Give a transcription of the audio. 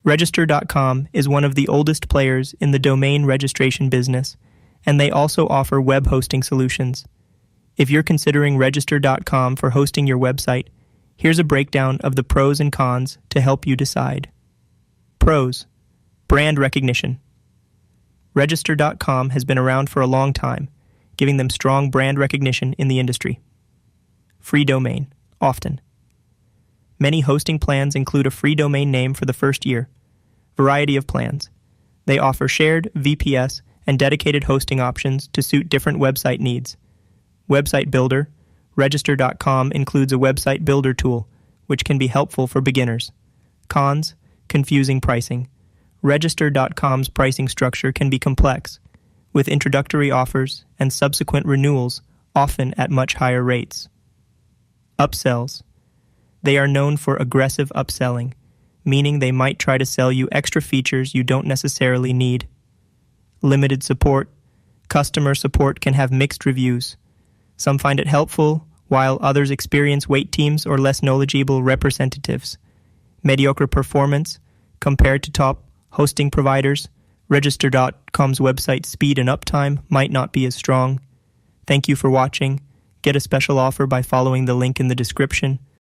Register.com is one of the oldest players in the domain registration business, and they also offer web hosting solutions. If you're considering Register.com for hosting your website, here's a breakdown of the pros and cons to help you decide. Pros: brand recognition. Register.com has been around for a long time, giving them strong brand recognition in the industry. Free domain, often. Many hosting plans include a free domain name for the first year. Variety of plans. They offer shared, VPS, and dedicated hosting options to suit different website needs. Website builder. Register.com includes a website builder tool, which can be helpful for beginners. Cons: confusing pricing. Register.com's pricing structure can be complex, with introductory offers and subsequent renewals often at much higher rates. Upsells. They are known for aggressive upselling, meaning they might try to sell you extra features you don't necessarily need. Limited support. Customer support can have mixed reviews. Some find it helpful, while others experience wait teams or less knowledgeable representatives. Mediocre performance. Compared to top hosting providers, Register.com's website speed and uptime might not be as strong. Thank you for watching. Get a special offer by following the link in the description.